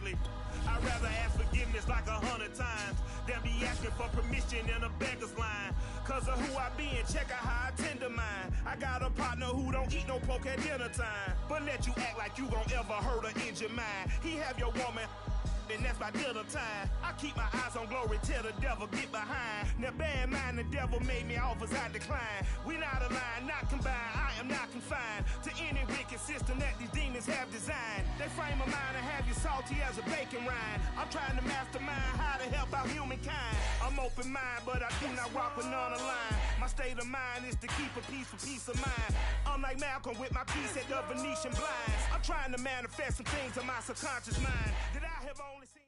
correctly. I'd rather ask forgiveness like 100 times than be asking for permission in a beggar's line. Cause of who I be and check out how I tend to mine. I got a partner who don't eat no pork at dinner time, but let you act like you gon' ever hurt or injure mine. He have your woman, and that's by dinner time. I keep my eyes on glory till the devil get behind. Now bear in mind the devil made me offers I decline. We not aligned, not combined, I am not confined to any wicked system that these demons have designed. They frame a mind and have you salty as a bacon rind. I'm trying to mastermind how to help out humankind. I'm open mind, but I do not walk with none aligned. My state of mind is to keep a peace for peace of mind. I'm like Malcolm with my piece at the Venetian blinds. I'm trying to manifest some things in my subconscious mind that I have only seen.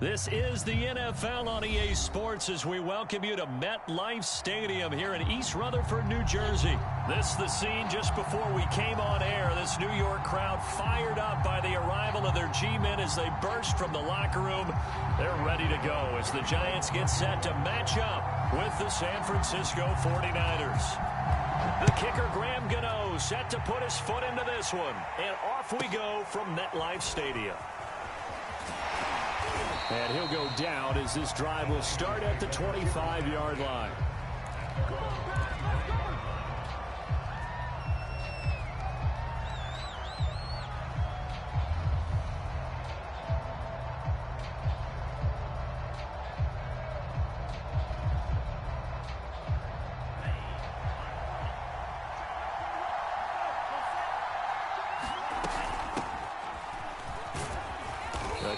This is the NFL on EA Sports as we welcome you to MetLife Stadium here in East Rutherford, New Jersey. This is the scene just before we came on air. This New York crowd fired up by the arrival of their G-men as they burst from the locker room. They're ready to go as the Giants get set to match up with the San Francisco 49ers. The kicker, Graham Gano, set to put his foot into this one. And off we go from MetLife Stadium. And he'll go down as this drive will start at the 25-yard line.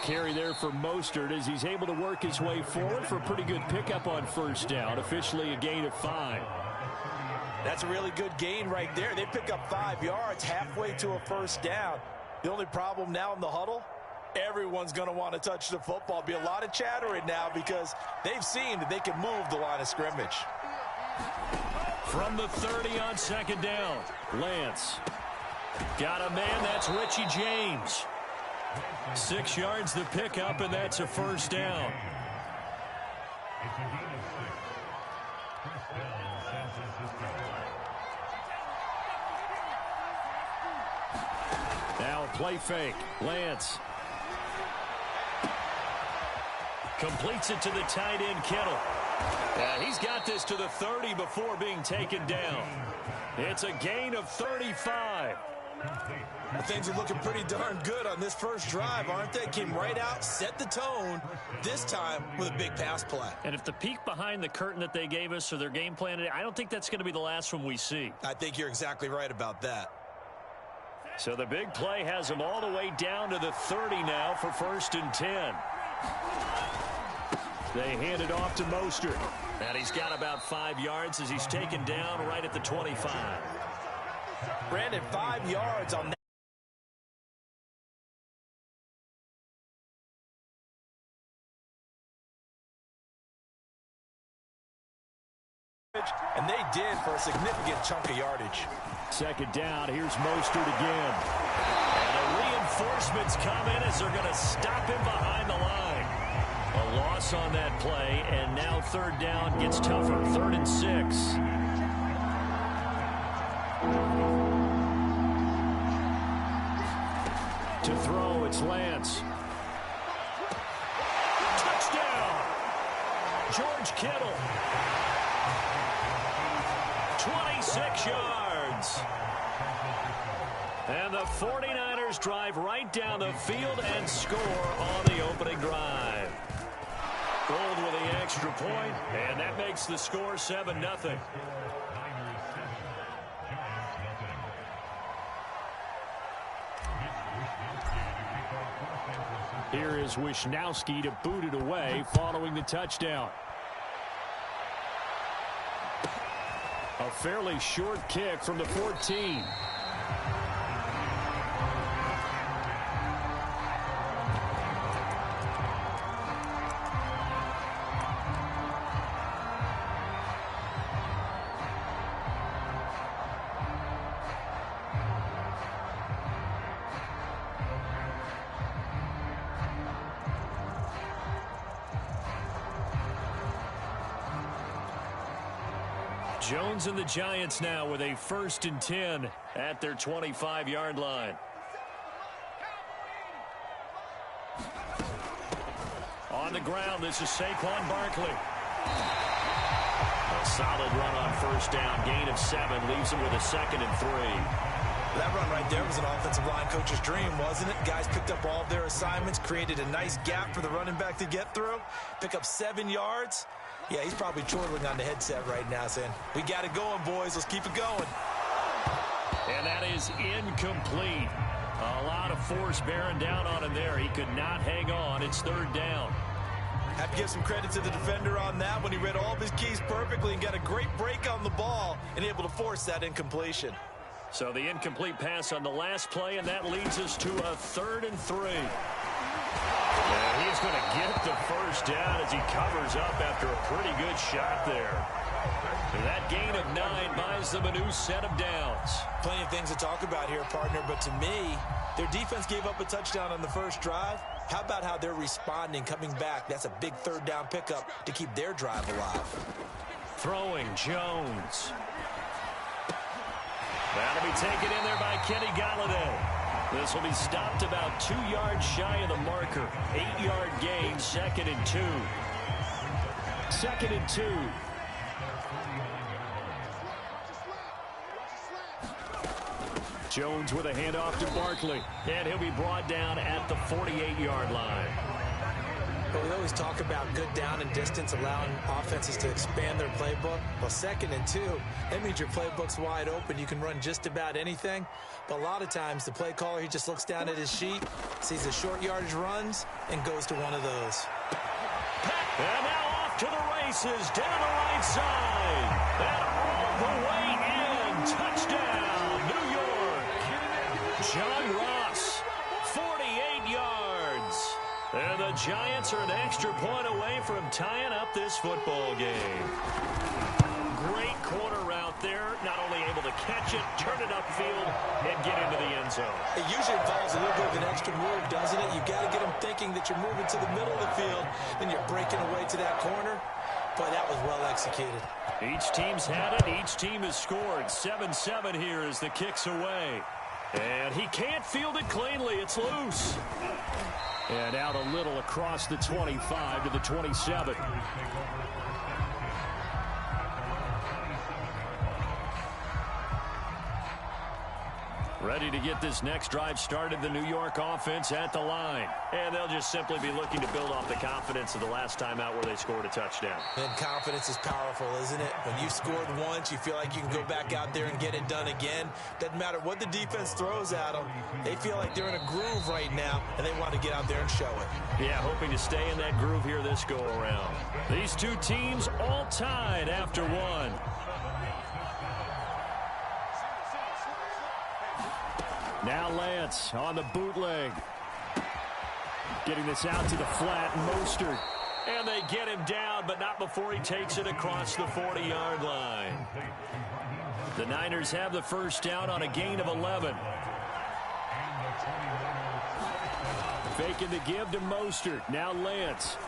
Carry there for Mostert as he's able to work his way forward for a pretty good pickup on first down. Officially a gain of 5. That's a really good gain right there. They pick up 5 yards halfway to a first down. The only problem now in the huddle, everyone's going to want to touch the football. Be a lot of chattering now because they've seen that they can move the line of scrimmage. From the 30 on second down, Lance. Got a man, that's Richie James. 6 yards the pickup, and that's a first down. Now play fake. Lance. Completes it to the tight end, Kittle. He's got this to the 30 before being taken down. It's a gain of 35. Well, things are looking pretty darn good on this first drive, aren't they? Came right out, set the tone, this time with a big pass play. And if the peek behind the curtain that they gave us or their game plan today, I don't think that's going to be the last one we see. I think you're exactly right about that. So the big play has him all the way down to the 30 now for 1st and 10. They hand it off to Mostert. And he's got about 5 yards as he's taken down right at the 25. Brandon, 5 yards on that. And they did for a significant chunk of yardage. Second down, here's Mostert again. And the reinforcements come in as they're going to stop him behind the line. A loss on that play, and now third down gets tougher. 3rd and 6. To throw, it's Lance. Touchdown! George Kittle. 26 yards. And the 49ers drive right down the field and score on the opening drive. Gold with the extra point, and that makes the score 7-0. Here is Wisnowski to boot it away following the touchdown. A fairly short kick from the 14. Jones and the Giants now with a 1st and 10 at their 25-yard line. On the ground, this is Saquon Barkley. A solid run on first down. Gain of 7 leaves him with a 2nd and 3. That run right there was an offensive line coach's dream, wasn't it? Guys picked up all of their assignments, created a nice gap for the running back to get through, pick up 7 yards. Yeah, he's probably chortling on the headset right now saying, we got it going, boys. Let's keep it going. And that is incomplete. A lot of force bearing down on him there. He could not hang on. It's 3rd down. Have to give some credit to the defender on that when he read all of his keys perfectly and got a great break on the ball and able to force that incompletion. So the incomplete pass on the last play, and that leads us to a 3rd and 3. And he's going to get the first down as he covers up after a pretty good shot there. And that gain of 9 buys them a new set of downs. Plenty of things to talk about here, partner, but to me, their defense gave up a touchdown on the first drive. How about how they're responding, coming back? That's a big 3rd down pickup to keep their drive alive. Throwing Jones. That'll be taken in there by Kenny Galladay. This will be stopped about 2 yards shy of the marker. 8-yard gain, 2nd and 2. 2nd and 2. Jones with a handoff to Barkley. And he'll be brought down at the 48-yard line. But we always talk about good down and distance, allowing offenses to expand their playbook. Well, 2nd and 2, that means your playbook's wide open. You can run just about anything. But a lot of times, the play caller, he just looks down at his sheet, sees the short yardage runs, and goes to one of those. And now off to the races, down the right side. And all the way in. Touchdown, New York. John Ross, 48 yards. And the Giants are an extra point away from tying up this football game. Great corner route there. Not only able to catch it, turn it upfield, and get into the end zone. It usually involves a little bit of an extra move, doesn't it? You've got to get them thinking that you're moving to the middle of the field, then you're breaking away to that corner. Boy, that was well executed. Each team's had it. Each team has scored. 7-7 here as the kick's away. And he can't field it cleanly. It's loose. And out a little across the 25 to the 27. Ready to get this next drive started, the New York offense at the line. And they'll just simply be looking to build off the confidence of the last time out where they scored a touchdown. And confidence is powerful, isn't it? When you've scored once, you feel like you can go back out there and get it done again. Doesn't matter what the defense throws at them. They feel like they're in a groove right now, and they want to get out there and show it. Yeah, hoping to stay in that groove here this go-around. These two teams all tied after one. Now Lance on the bootleg. Getting this out to the flat, Mostert. And they get him down, but not before he takes it across the 40-yard line. The Niners have the first down on a gain of 11. Faking the give to Mostert. Now Lance.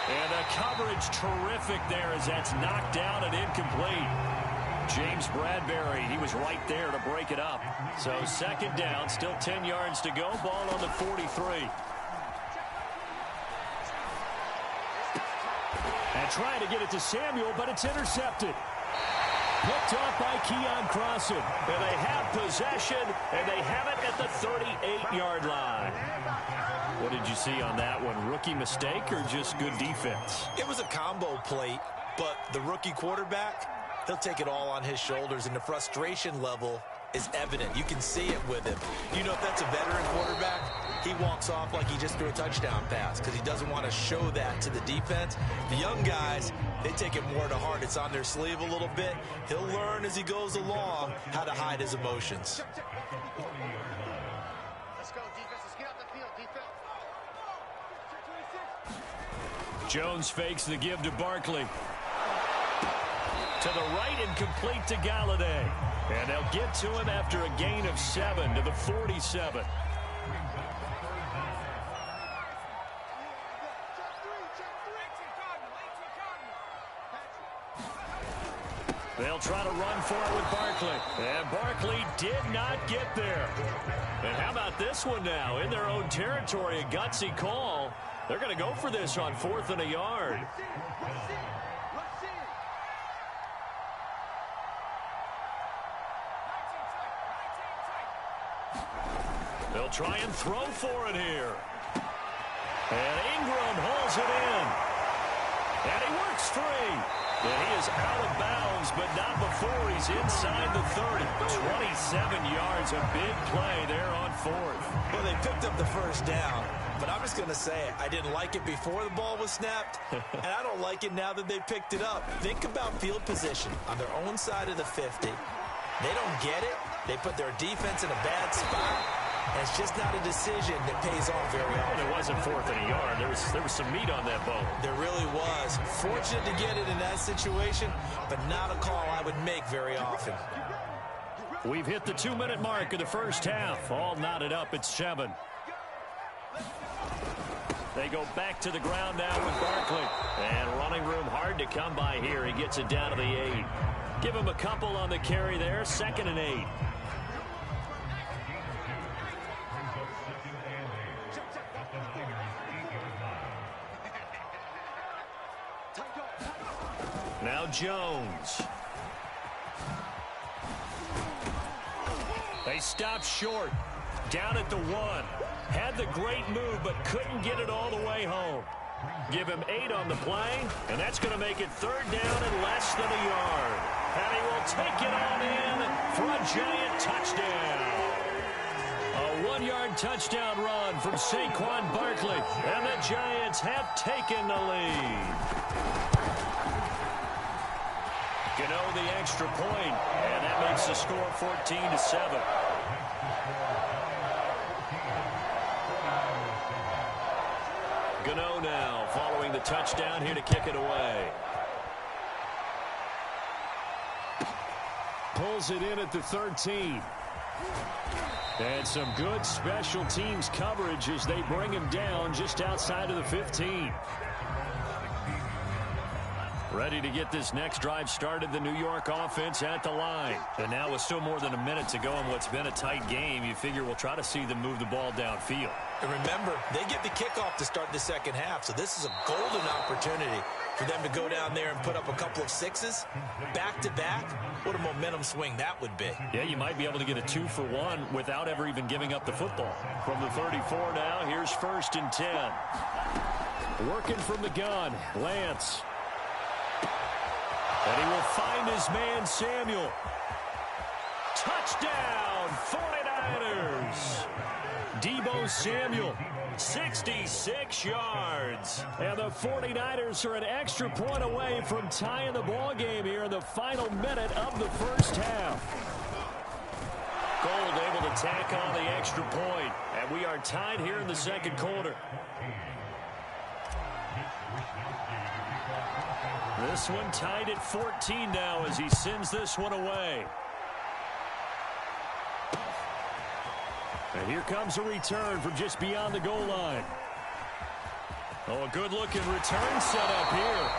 And the coverage terrific there as that's knocked down and incomplete. James Bradbury, he was right there to break it up. So 2nd down, still 10 yards to go. Ball on the 43. And trying to get it to Samuel, but it's intercepted. Picked off by Keon Crossan. And they have possession, and they have it at the 38-yard line. What did you see on that one? Rookie mistake or just good defense? It was a combo plate, but the rookie quarterback, he'll take it all on his shoulders, and the frustration level is evident. You can see it with him. You know, if that's a veteran quarterback, he walks off like he just threw a touchdown pass because he doesn't want to show that to the defense. The young guys, they take it more to heart. It's on their sleeve a little bit. He'll learn as he goes along how to hide his emotions. Let's go, defense. Let's get out the field, defense. Jones fakes the give to Barkley. To the right and complete to Galladay. And they'll get to him after a gain of 7 to the 47. They'll try to run for it with Barkley. And Barkley did not get there. And how about this one now? In their own territory, a gutsy call. They're going to go for this on 4th and a yard. They'll try and throw for it here. And Ingram hauls it in. And he works free. And he is out of bounds, but not before he's inside the 30. 27 yards, a big play there on 4th. Well, they picked up the first down, but I'm just going to say it. I didn't like it before the ball was snapped, and I don't like it now that they picked it up. Think about field position on their own side of the 50. They don't get it. They put their defense in a bad spot. And it's just not a decision that pays off very often. It wasn't 4th and a yard. There was some meat on that bone. There really was. Fortunate to get it in that situation, but not a call I would make very often. We've hit the 2-minute mark of the first half. All knotted up at 7. They go back to the ground now with Barkley. And running room hard to come by here. He gets it down to the 8. Give him a couple on the carry there. 2nd and 8. Now Jones. They stop short. Down at the 1. Had the great move, but couldn't get it all the way home. Give him 8 on the play, and that's going to make it 3rd down and less than a yard. And he will take it on in for a giant touchdown. A 1-yard touchdown run from Saquon Barkley, and the Giants have taken the lead. Gano the extra point, and that makes the score 14-7. Gano now following the touchdown here to kick it away. Pulls it in at the 13. And some good special teams coverage as they bring him down just outside of the 15. Ready to get this next drive started, the New York offense at the line. And now with still more than a minute to go in what's been a tight game, you figure we'll try to see them move the ball downfield. And remember, they get the kickoff to start the second half, so this is a golden opportunity for them to go down there and put up a couple of 6s back-to-back. What a momentum swing that would be. Yeah, you might be able to get a 2-for-1 without ever even giving up the football. From the 34 now, here's 1st and 10. Working from the gun, Lance. And he will find his man, Samuel. Touchdown, 49ers. Deebo Samuel, 66 yards. And the 49ers are an extra point away from tying the ball game here in the final minute of the first half. Gold able to tack on the extra point. And we are tied here in the second quarter. This one tied at 14 now as he sends this one away. And here comes a return from just beyond the goal line. Oh, a good-looking return set up here.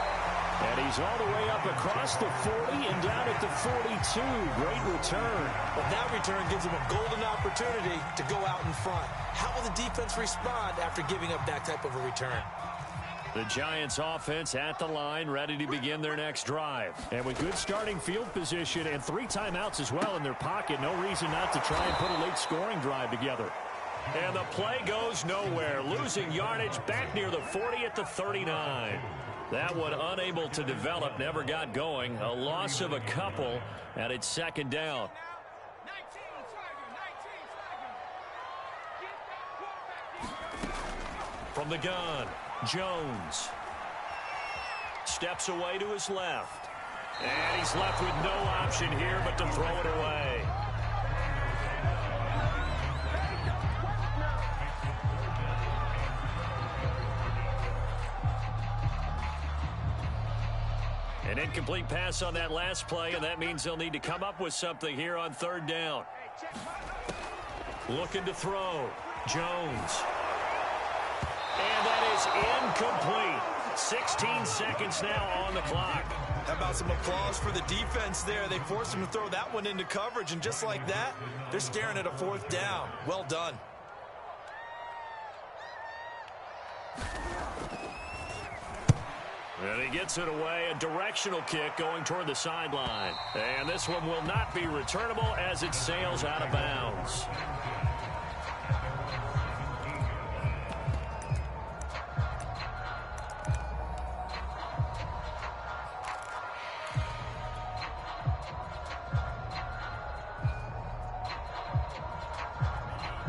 And he's all the way up across the 40 and down at the 42. Great return. Well, that return gives him a golden opportunity to go out in front. How will the defense respond after giving up that type of a return? The Giants offense at the line, ready to begin their next drive. And with good starting field position and 3 timeouts as well in their pocket, no reason not to try and put a late scoring drive together. And the play goes nowhere. Losing yardage back near the 40 at the 39. That one unable to develop, never got going. A loss of a couple, and it's 2nd down. From the gun, Jones steps away to his left. And he's left with no option here but to throw it away. An incomplete pass on that last play, and that means they'll need to come up with something here on 3rd down. Looking to throw. Jones. And that is incomplete. 16 seconds now on the clock. How about some applause for the defense there? They forced him to throw that one into coverage, and just like that, they're staring at a 4th down. Well done. And he gets it away, a directional kick going toward the sideline. And this one will not be returnable as it sails out of bounds.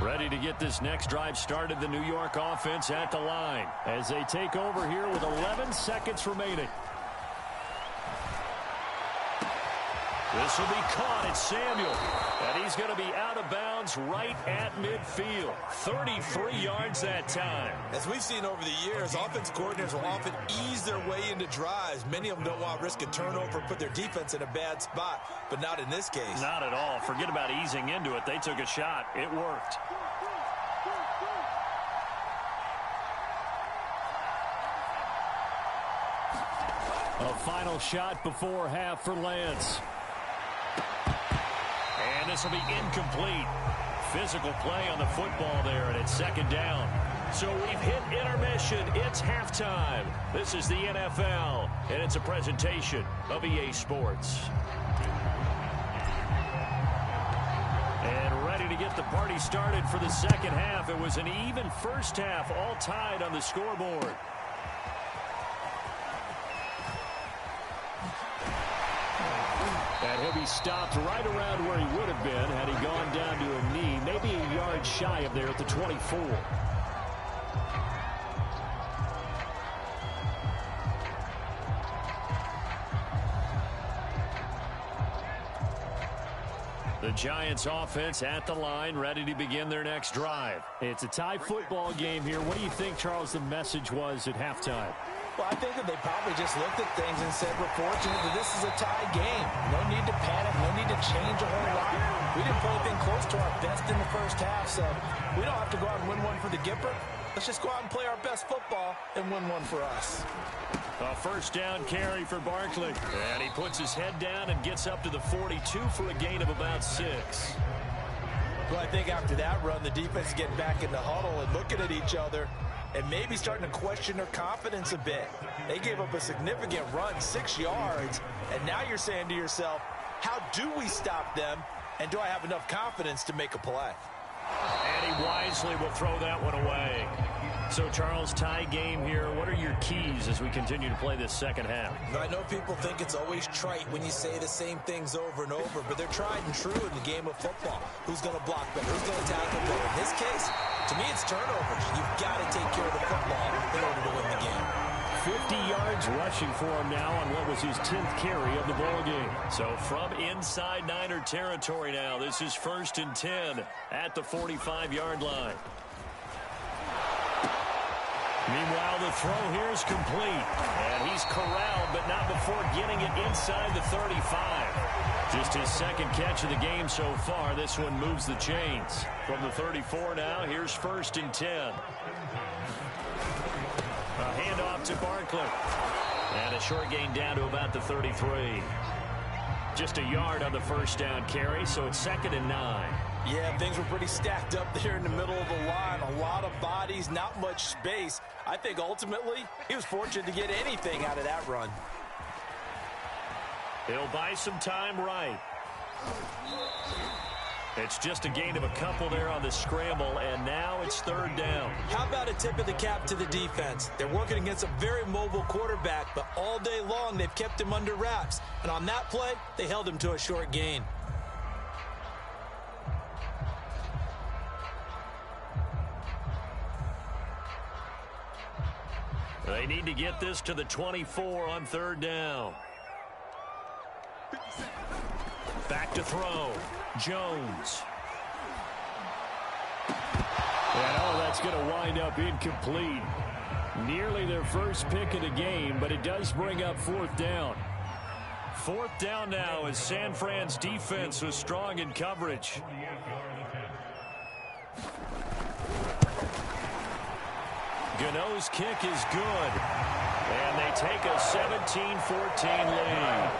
Ready to get this next drive started, the New York offense at the line as they take over here with 11 seconds remaining. This will be caught. It's Samuel, and he's going to be out of bounds right at midfield. 33 yards that time. As we've seen over the years, offense coordinators will often ease their way into drives. Many of them don't want to risk a turnover, put their defense in a bad spot, but not in this case. Not at all. Forget about easing into it. They took a shot. It worked. A final shot before half for Lance. And this will be incomplete. Physical play on the football there, and it's second down. So we've hit intermission. It's halftime. This is the NFL, and it's a presentation of EA Sports. And ready to get the party started for the second half. It was an even first half, all tied on the scoreboard. And he'll be stopped right around where he would have been had he gone down to a knee, maybe a yard shy of there at the 24. The Giants offense at the line, ready to begin their next drive. It's a tie football game here. What do you think, Charles, the message was at halftime? Well, I think that they probably just looked at things and said, we're fortunate that this is a tie game. No need to panic. No need to change a whole lot. We didn't play anything close to our best in the first half, so we don't have to go out and win one for the Gipper. Let's just go out and play our best football and win one for us. A first down carry for Barkley. And he puts his head down and gets up to the 42 for a gain of about 6. Well, I think after that run, the defense is getting back in the huddle and looking at each other and maybe starting to question their confidence a bit. They gave up a significant run, 6 yards, and now you're saying to yourself, how do we stop them, and do I have enough confidence to make a play? And he wisely will throw that one away. So, Charles, tie game here. What are your keys as we continue to play this second half? I know people think it's always trite when you say the same things over and over, but they're tried and true in the game of football. Who's going to block better? Who's going to tackle better? In this case, to me, it's turnovers. You've got to take care of the football in order to win the game. 50 yards rushing for him now on what was his 10th carry of the ball game. So from inside Niner territory now, this is 1st and 10 at the 45-yard line. Meanwhile, the throw here is complete. And he's corralled, but not before getting it inside the 35. Just his second catch of the game so far. This one moves the chains. From the 34 now, here's 1st and 10. A handoff to Barkley. And a short gain down to about the 33. Just a yard on the first down carry, so it's 2nd and 9. Yeah, things were pretty stacked up there in the middle of the line. A lot of bodies, not much space. I think ultimately he was fortunate to get anything out of that run. He'll buy some time right. It's just a gain of a couple there on the scramble, and now it's 3rd down. How about a tip of the cap to the defense? They're working against a very mobile quarterback, but all day long they've kept him under wraps. And on that play, they held him to a short gain. They need to get this to the 24 on 3rd down. Back to throw. Jones. And that's going to wind up incomplete. Nearly their first pick of the game, but it does bring up 4th down. 4th down now as San Fran's defense was strong in coverage. Gano's kick is good. And they take a 17-14 lead.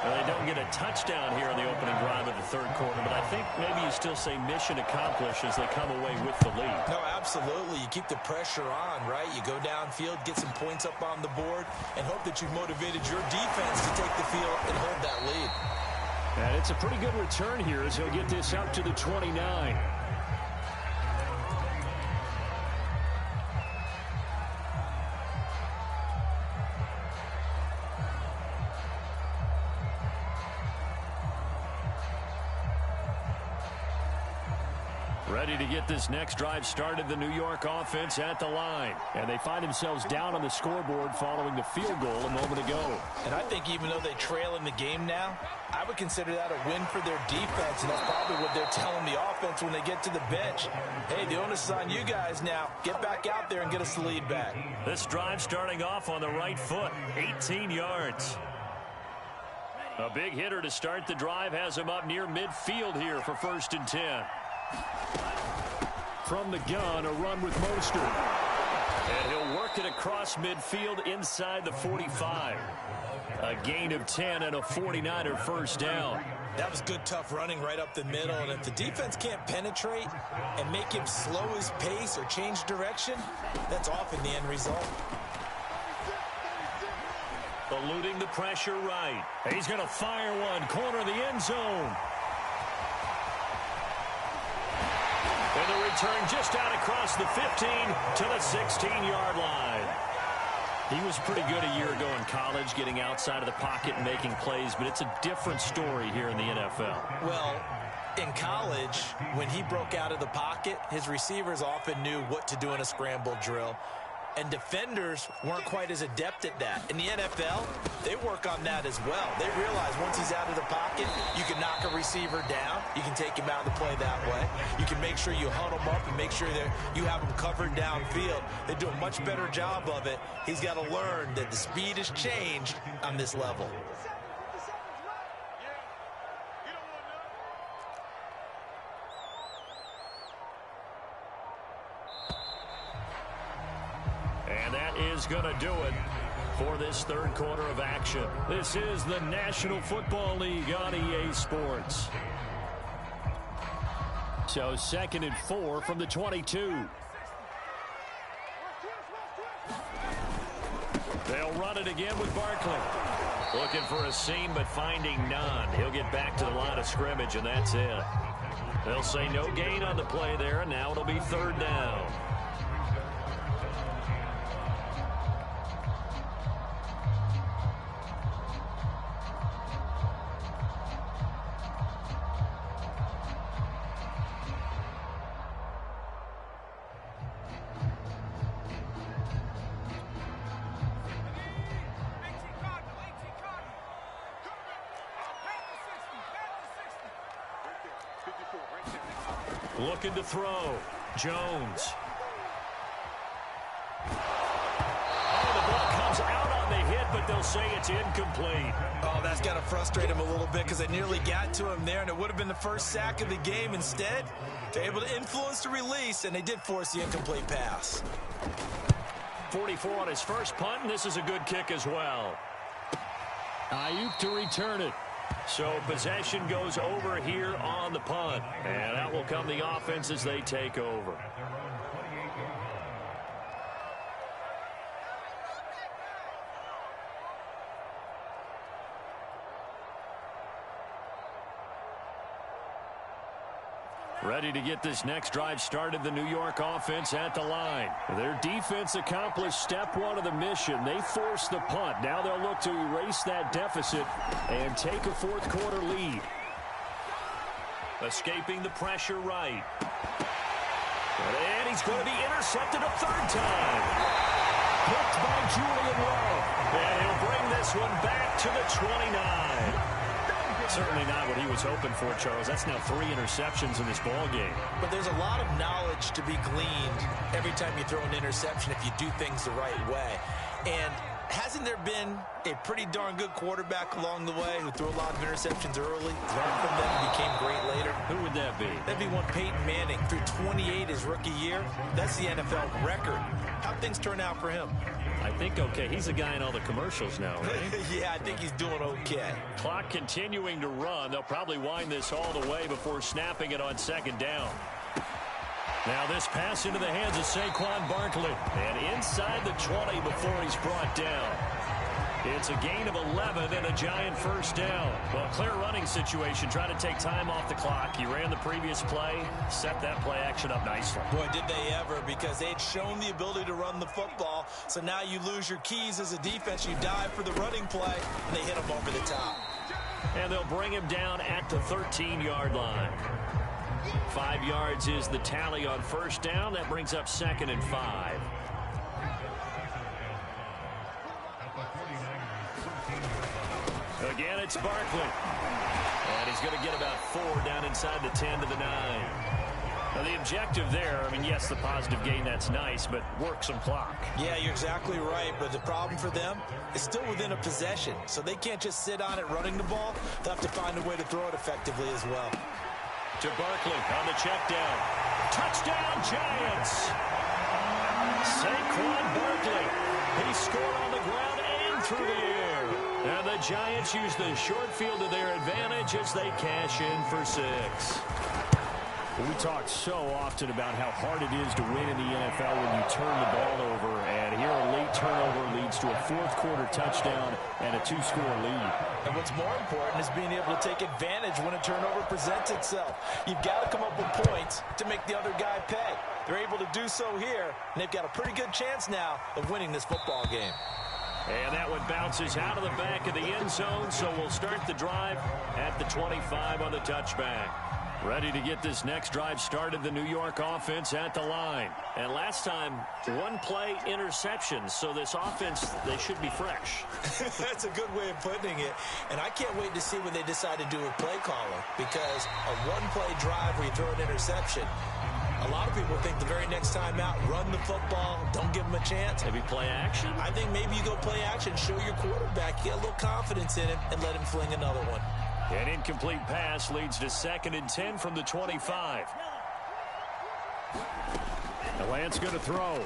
Well, they don't get a touchdown here in the opening drive of the third quarter, but I think maybe you still say mission accomplished as they come away with the lead. No, absolutely. You keep the pressure on, right? You go downfield, get some points up on the board, and hope that you've motivated your defense to take the field and hold that lead. And it's a pretty good return here as he'll get this up to the 29. Ready to get this next drive started, the New York offense at the line. And they find themselves down on the scoreboard following the field goal a moment ago. And I think even though they trail in the game now, I would consider that a win for their defense, and that's probably what they're telling the offense when they get to the bench. Hey, the onus is on you guys now. Get back out there and get us the lead back. This drive starting off on the right foot, 18 yards. A big hitter to start the drive has him up near midfield here for 1st and 10. From the gun, a run with Mostert. And he'll work it across midfield inside the 45. A gain of 10 and a 49er first down. That was good, tough running right up the middle. And if the defense can't penetrate and make him slow his pace or change direction, that's often the end result. Eluding the pressure right. He's going to fire one. Corner of the end zone. And the return just out across the 15 to the 16-yard line. He was pretty good a year ago in college, getting outside of the pocket and making plays, but it's a different story here in the NFL. Well, in college, when he broke out of the pocket, his receivers often knew what to do in a scramble drill. And defenders weren't quite as adept at that. In the NFL, they work on that as well. They realize once he's out of the pocket, you can knock a receiver down. You can take him out of the play that way. You can make sure you huddle him up and make sure that you have him covered downfield. They do a much better job of it. He's got to learn that the speed has changed on this level. And that is going to do it for this third quarter of action. This is the National Football League on EA Sports. So 2nd and 4 from the 22. They'll run it again with Barkley. Looking for a seam but finding none. He'll get back to the line of scrimmage and that's it. They'll say no gain on the play there, and now it'll be 3rd down. Looking to throw. Jones. Oh, the ball comes out on the hit, but they'll say it's incomplete. Oh, that's got to frustrate him a little bit because they nearly got to him there, and it would have been the first sack of the game. Instead, they're able to influence the release, and they did force the incomplete pass. 44 on his first punt, and this is a good kick as well. Ayuk to return it. So possession goes over here on the punt. And out will come the offense as they take over. Ready to get this next drive started, the New York offense at the line. Their defense accomplished step one of the mission. They forced the punt. Now they'll look to erase that deficit and take a fourth quarter lead. Escaping the pressure right. And he's going to be intercepted a third time. Picked by Julian Love. And he'll bring this one back to the 29. Certainly not what he was hoping for, Charles. That's now 3 interceptions in this ball game. But there's a lot of knowledge to be gleaned every time you throw an interception if you do things the right way. And hasn't there been a pretty darn good quarterback along the way who threw a lot of interceptions early, learned from them, and became great later? Who would that be? That'd be one Peyton Manning. Threw 28 his rookie year. That's the NFL record. How'd things turn out for him? I think okay. He's the guy in all the commercials now, right? Yeah, I think he's doing okay. Clock continuing to run. They'll probably wind this all the way before snapping it on second down. Now this pass into the hands of Saquon Barkley. And inside the 20 before he's brought down. It's a gain of 11 and a Giant first down. Well, clear running situation. Trying to take time off the clock. He ran the previous play, set that play action up nicely. Boy, did they ever, because they'd shown the ability to run the football. So now you lose your keys as a defense. You dive for the running play, and they hit him over the top. And they'll bring him down at the 13-yard line. 5 yards is the tally on first down. That brings up 2nd and 5. Again, it's Barkley. And he's going to get about 4 down inside the 10 to the 9. Now, the objective there, I mean, yes, the positive gain, that's nice, but work some clock. Yeah, you're exactly right, but the problem for them is still within a possession, so they can't just sit on it running the ball. They'll have to find a way to throw it effectively as well. To Barkley on the check down. Touchdown, Giants! Saquon Barkley. He scored on the ground and through the air. And the Giants use the short field to their advantage as they cash in for 6. We talk so often about how hard it is to win in the NFL when you turn the ball over, and here a late turnover leads to a fourth-quarter touchdown and a 2-score lead. And what's more important is being able to take advantage when a turnover presents itself. You've got to come up with points to make the other guy pay. They're able to do so here, and they've got a pretty good chance now of winning this football game. And that one bounces out of the back of the end zone, so we'll start the drive at the 25 on the touchback. Ready to get this next drive started, the New York offense at the line. And last time, 1-play interception, so this offense, they should be fresh. That's a good way of putting it. And I can't wait to see what they decide to do with play caller, because a 1-play drive where you throw an interception, a lot of people think the very next time out, run the football, don't give them a chance. Maybe play action? I think maybe you go play action, show your quarterback, get a little confidence in him, and let him fling another one. An incomplete pass leads to 2nd and 10 from the 25. Lance going to throw.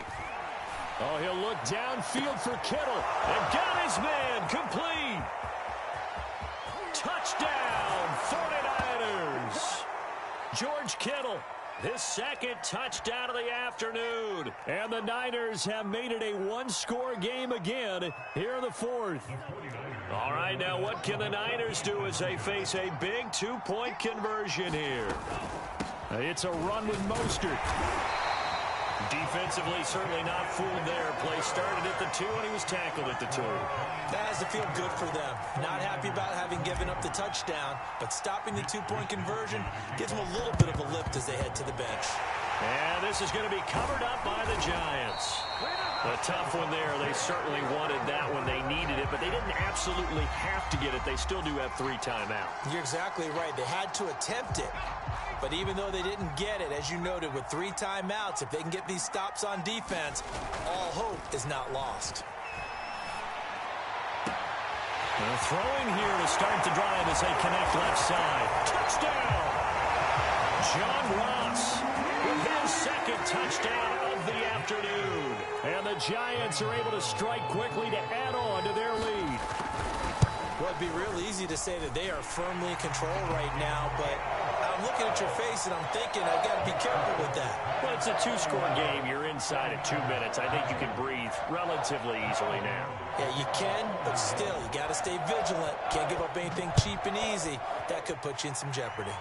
Oh, he'll look downfield for Kittle. And got his man complete. Touchdown, 49ers. George Kittle, his 2nd touchdown of the afternoon. And the Niners have made it a 1-score game again here in the 4th. All right, now what can the Niners do as they face a big 2-point conversion here? It's a run with Mostert. Defensively, certainly not fooled there. Play started at the 2, and he was tackled at the 2. That has to feel good for them. Not happy about having given up the touchdown, but stopping the 2-point conversion gives them a little bit of a lift as they head to the bench. And this is going to be covered up by the Giants. A tough one there. They certainly wanted that one. They needed it, but they didn't absolutely have to get it. They still do have 3 timeouts. You're exactly right. They had to attempt it. But even though they didn't get it, as you noted, with 3 timeouts, if they can get these stops on defense, all hope is not lost. They're throwing here to start the drive as they connect left side. Touchdown! John Ross with his 2nd touchdown of the afternoon. And the Giants are able to strike quickly to add on to their lead. Well, it'd be real easy to say that they are firmly in control right now, but I'm looking at your face and I'm thinking I've got to be careful with that. Well, it's a 2-score game. You're inside at 2 minutes. I think you can breathe relatively easily now. Yeah, you can, but still, you got to stay vigilant. Can't give up anything cheap and easy. That could put you in some jeopardy.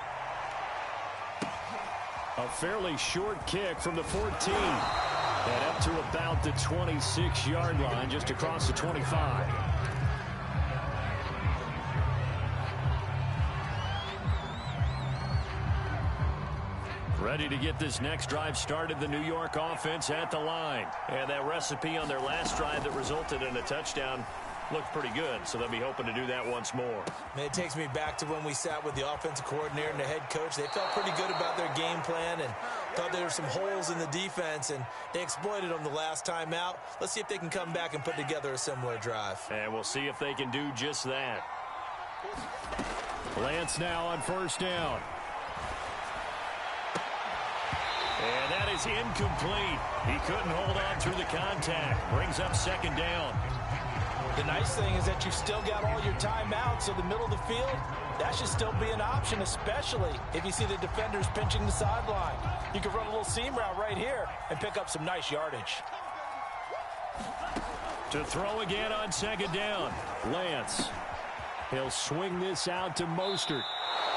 A fairly short kick from the 14. And up to about the 26-yard line, just across the 25. Ready to get this next drive started, the New York offense at the line. And that recipe on their last drive that resulted in a touchdown looked pretty good, so they'll be hoping to do that once more. It takes me back to when we sat with the offensive coordinator and the head coach. They felt pretty good about their game plan and thought there were some holes in the defense, and they exploited them the last time out. Let's see if they can come back and put together a similar drive. And we'll see if they can do just that. Lance now on first down. And that is incomplete. He couldn't hold on through the contact. Brings up second down. The nice thing is that you've still got all your timeouts, so the middle of the field, that should still be an option, especially if you see the defenders pinching the sideline. You can run a little seam route right here and pick up some nice yardage. To throw again on second down, Lance. He'll swing this out to Mostert.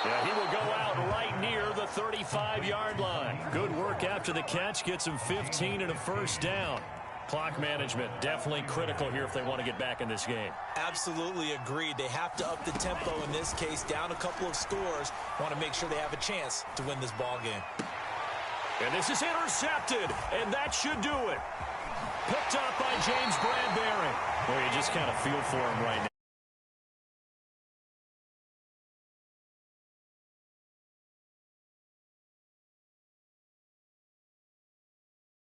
Yeah, he will go out right near the 35-yard line. Good work after the catch. Gets him 15 and a first down. Clock management definitely critical here if they want to get back in this game. Absolutely agreed. They have to up the tempo in this case. Down a couple of scores. Want to make sure they have a chance to win this ball game. And this is intercepted, and that should do it. Picked up by James Bradbury. Well, you just kind of feel for him right